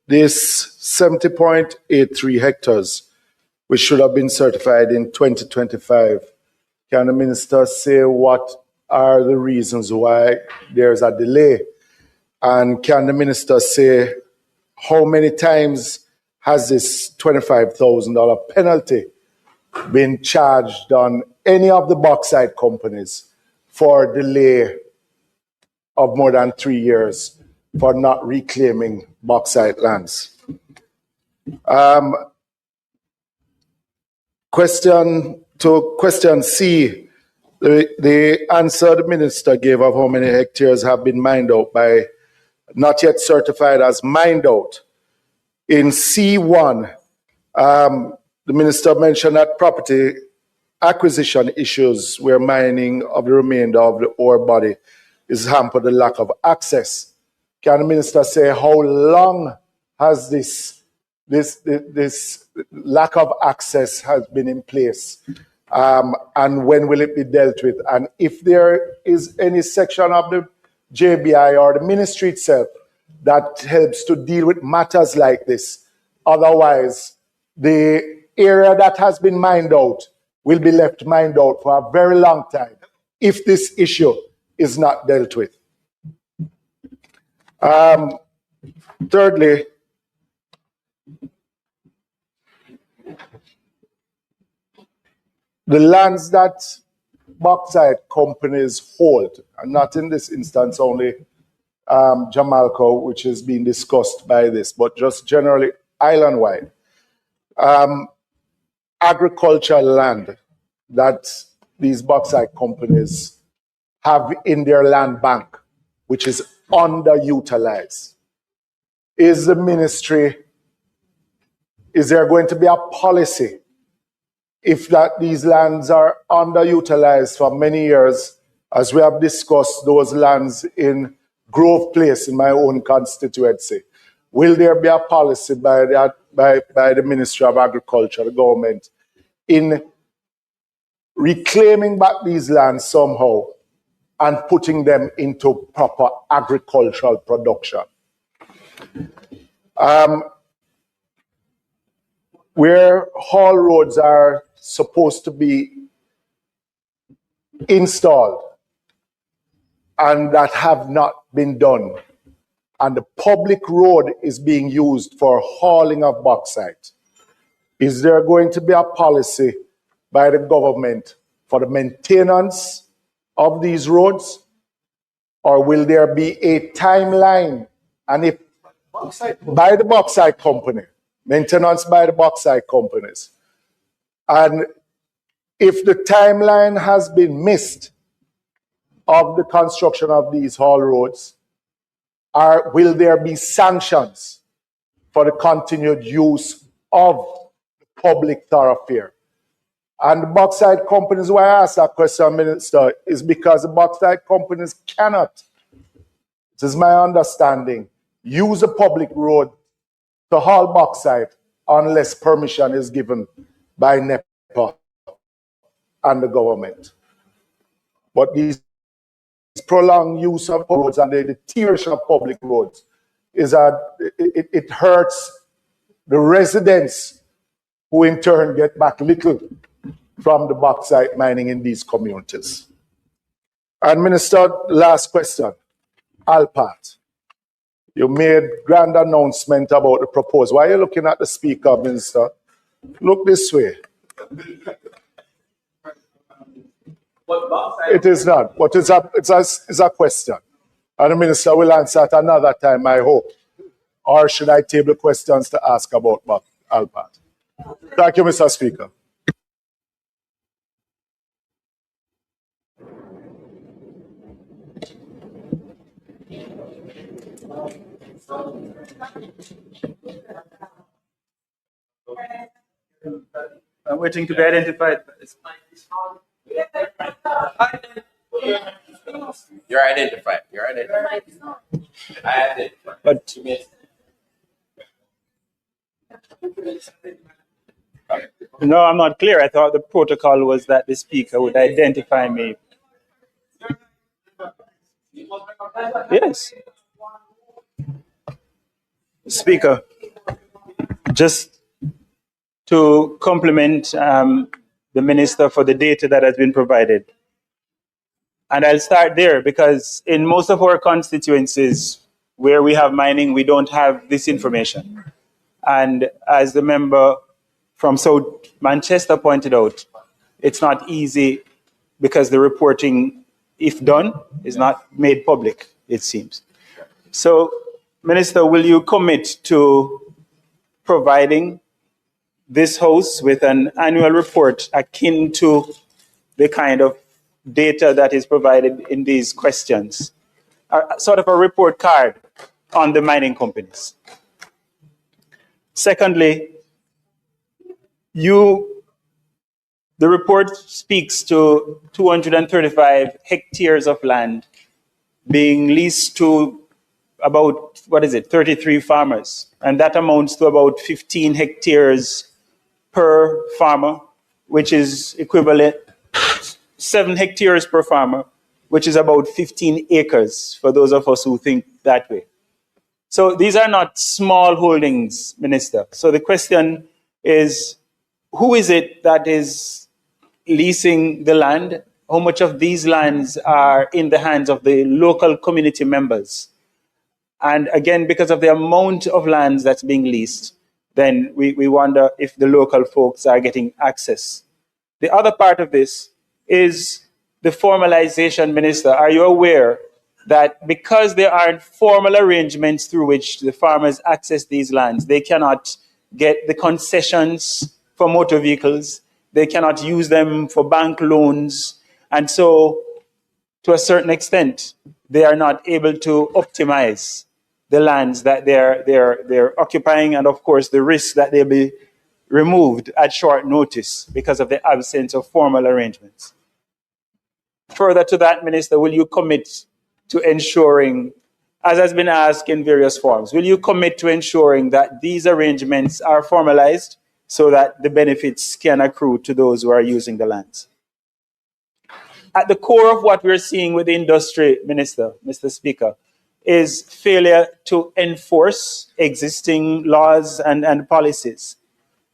this 70.83 hectares, which should have been certified in 2025, can the minister say what are the reasons why there's a delay? And can the minister say how many times has this $25,000 penalty been charged on any of the bauxite companies for delay of more than 3 years for not reclaiming bauxite lands? Question C, the answer the minister gave of how many hectares have been mined out by not yet certified as mined out. In C1, the minister mentioned that property acquisition issues where mining of the remainder of the ore body is hampered the lack of access. Can the minister say how long has this lack of access has been in place, and when will it be dealt with? And if there is any section of the JBI or the ministry itself that helps to deal with matters like this, otherwise the area that has been mined out will be left mined out for a very long time if this issue is not dealt with. Thirdly, the lands that bauxite companies hold, and not in this instance only Jamaica, which is being discussed by this, but just generally island-wide, agricultural land that these bauxite companies have in their land bank, which is underutilized. Is the ministry, is there going to be a policy if that these lands are underutilized for many years, as we have discussed those lands in Grove Place in my own constituency? Will there be a policy by the Ministry of Agriculture, the government, in reclaiming back these lands somehow and putting them into proper agricultural production? Where haul roads are supposed to be installed and that have not been done, and the public road is being used for hauling of bauxite, is there going to be a policy by the government for the maintenance of these roads, or will there be a timeline? And if by the bauxite company, maintenance by the bauxite companies, and if the timeline has been missed of the construction of these haul roads, will there be sanctions for the continued use of the public thoroughfare? And the bauxite companies, why I ask that question, Minister, is because the bauxite companies cannot, this is my understanding, use a public road to haul bauxite unless permission is given by NEPA and the government. But these prolonged use of roads and the deterioration of public roads is that it hurts the residents, who in turn get back little from the bauxite mining in these communities. And Minister, last question, Alpat. You made grand announcement about the proposal. Why are you looking at the speaker, Minister? Look this way. It is not, but it's a question. And the minister will answer at another time, I hope. Or should I table questions to ask about Alpat? Thank you, Mr. Speaker. I'm waiting to be identified. You're identified. You're identified. I identified. But no, I'm not clear. I thought the protocol was that the speaker would identify me. Yes. Speaker. Just to compliment the Minister for the data that has been provided. And I'll start there because in most of our constituencies where we have mining, we don't have this information. And as the member from South Manchester pointed out, it's not easy because the reporting, if done, is not made public, it seems. So, Minister, will you commit to providing this House with an annual report akin to the kind of data that is provided in these questions? Sort of a report card on the mining companies. Secondly, the report speaks to 235 hectares of land being leased to about, 33 farmers. And that amounts to about 15 hectares per farmer, which is equivalent 7 hectares per farmer, which is about 15 acres for those of us who think that way. So these are not small holdings, Minister. So the question is, who is it that is leasing the land? How much of these lands are in the hands of the local community members? And again, because of the amount of lands that's being leased, then we wonder if the local folks are getting access. The other part of this is the formalization, Minister. Are you aware that because there aren't formal arrangements through which the farmers access these lands, they cannot get the concessions for motor vehicles, they cannot use them for bank loans, and so to a certain extent, they are not able to optimize the lands that they're occupying, and of course the risk that they'll be removed at short notice because of the absence of formal arrangements. Further to that, Minister, will you commit to ensuring, as has been asked in various forms, will you commit to ensuring that these arrangements are formalized so that the benefits can accrue to those who are using the lands? At the core of what we're seeing with the industry, Minister, Mr. Speaker, is failure to enforce existing laws and policies.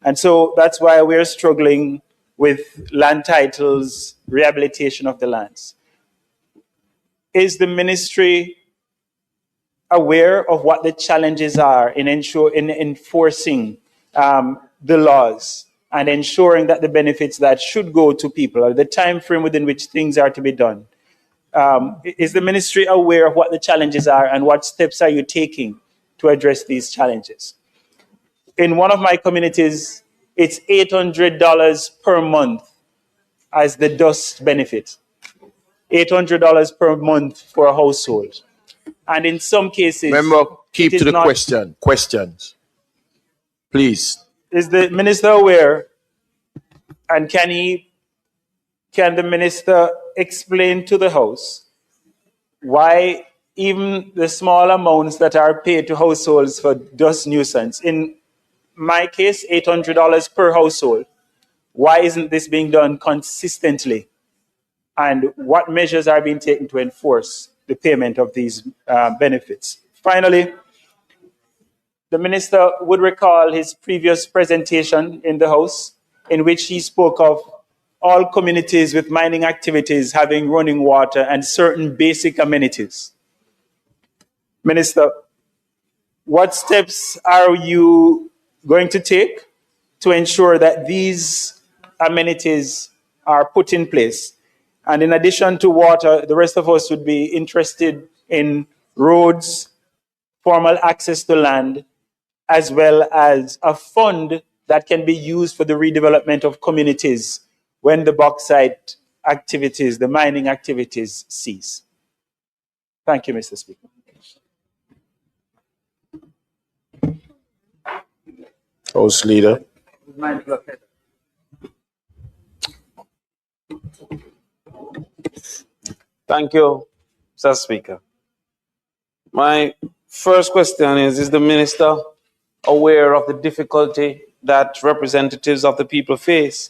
And so that's why we're struggling with land titles, rehabilitation of the lands. Is the ministry aware of what the challenges are in enforcing the laws and ensuring that the benefits that should go to people, or the time frame within which things are to be done? Is the ministry aware of what the challenges are and what steps are you taking to address these challenges? In one of my communities, it's $800 per month as the dust benefit. $800 per month for a household. And in some cases... Remember, keep to the question. Questions. Please. Is the minister aware, and can the minister explain to the House why even the small amounts that are paid to households for dust nuisance, in my case, $800 per household, why isn't this being done consistently? And what measures are being taken to enforce the payment of these benefits? Finally, the minister would recall his previous presentation in the House, in which he spoke of all communities with mining activities having running water and certain basic amenities. Minister, what steps are you going to take to ensure that these amenities are put in place? And in addition to water, the rest of us would be interested in roads, formal access to land, as well as a fund that can be used for the redevelopment of communities when the bauxite activities, the mining activities cease. Thank you, Mr. Speaker. House Leader. Thank you, Mr. Speaker. My first question is the minister aware of the difficulty that representatives of the people face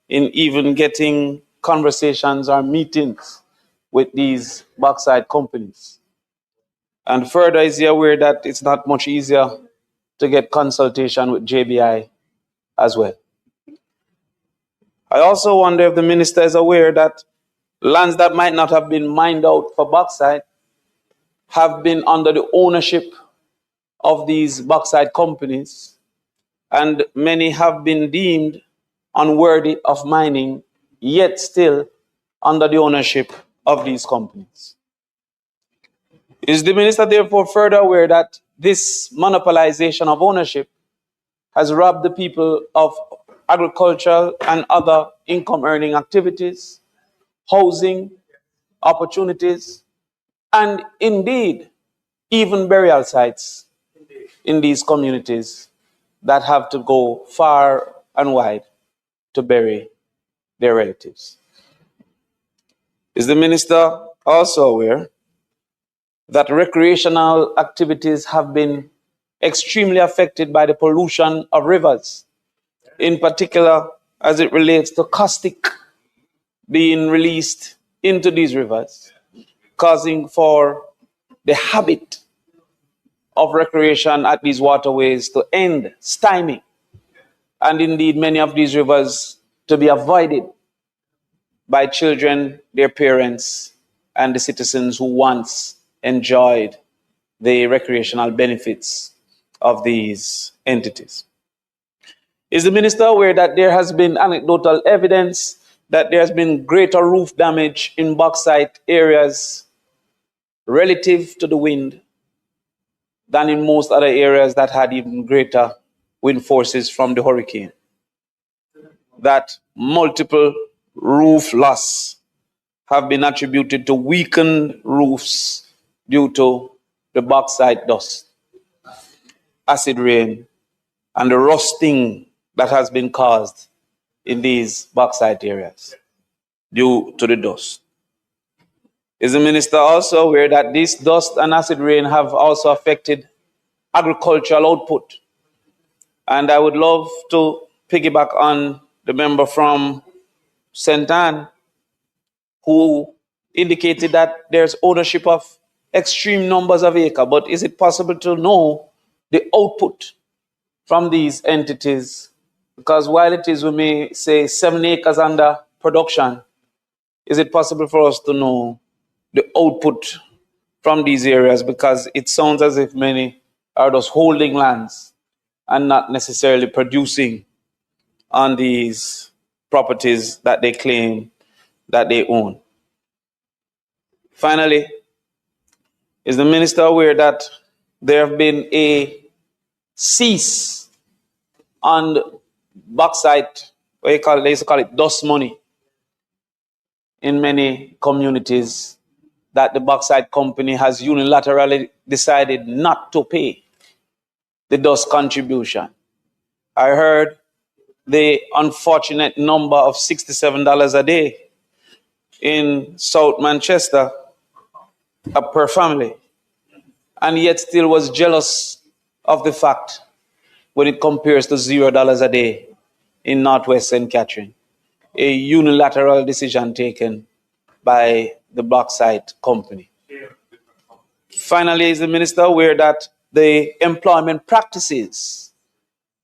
in even getting conversations or meetings with these bauxite companies? And further, is he aware that it's not much easier to get consultation with JBI as well. I also wonder if the minister is aware that lands that might not have been mined out for bauxite have been under the ownership of these bauxite companies, and many have been deemed unworthy of mining, yet still under the ownership of these companies. Is the minister therefore further aware that this monopolization of ownership has robbed the people of agricultural and other income-earning activities, housing, opportunities, and indeed, even burial sites in these communities that have to go far and wide to bury their relatives? Is the minister also aware that recreational activities have been extremely affected by the pollution of rivers, in particular as it relates to caustic being released into these rivers, causing for the habit of recreation at these waterways to end, stymie, and indeed many of these rivers to be avoided by children, their parents, and the citizens who once enjoyed the recreational benefits of these entities? Is the minister aware that there has been anecdotal evidence that there has been greater roof damage in bauxite areas relative to the wind than in most other areas that had even greater wind forces from the hurricane? That multiple roof loss have been attributed to weakened roofs due to the bauxite dust, acid rain, and the rusting that has been caused in these bauxite areas due to the dust. Is the minister also aware that this dust and acid rain have also affected agricultural output? And I would love to piggyback on the member from St. Anne, who indicated that there's ownership of extreme numbers of acres, but is it possible to know the output from these entities? Because while it is, we may say, 7 acres under production, is it possible for us to know the output from these areas? Because it sounds as if many are just holding lands and not necessarily producing on these properties that they claim that they own. Finally, is the minister aware that there have been a cease on bauxite, what you call it, they used to call it dust money, in many communities, that the bauxite company has unilaterally decided not to pay the dust contribution? I heard the unfortunate number of $67 a day in South Manchester per family, and yet still was jealous of the fact when it compares to $0 a day in Northwest St. Catherine, a unilateral decision taken by the bauxite company. Finally, is the minister aware that the employment practices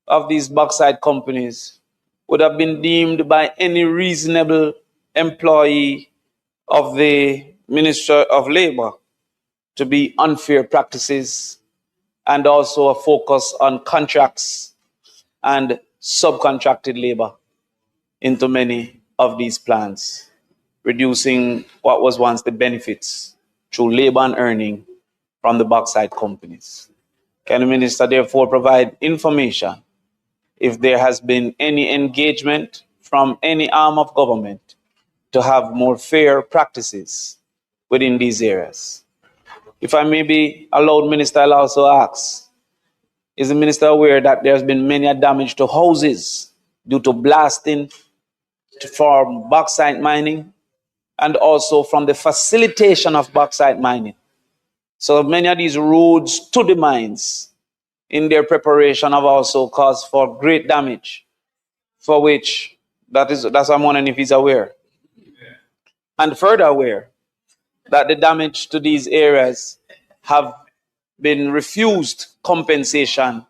of these bauxite companies would have been deemed by any reasonable employee of the Ministry of Labour to be unfair practices, and also a focus on contracts and subcontracted labor into many of these plants, reducing what was once the benefits through labor and earning from the bauxite companies? Can the minister therefore provide information if there has been any engagement from any arm of government to have more fair practices within these areas? If I may be allowed, Minister, I'll also ask, is the minister aware that there's been many damage to houses due to blasting from bauxite mining, and also from the facilitation of bauxite mining? So many of these roads to the mines in their preparation have also caused for great damage, for which that's why I'm wondering if he's aware. And further aware that the damage to these areas have been refused compensation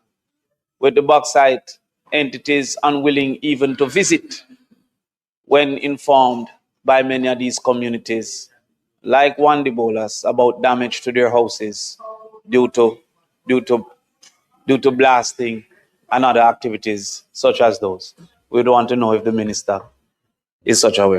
with the bauxite entities unwilling even to visit when informed by many of these communities, like Wandibolas, about damage to their houses due to due to due to blasting and other activities such as those. We'd want to know if the minister is such aware.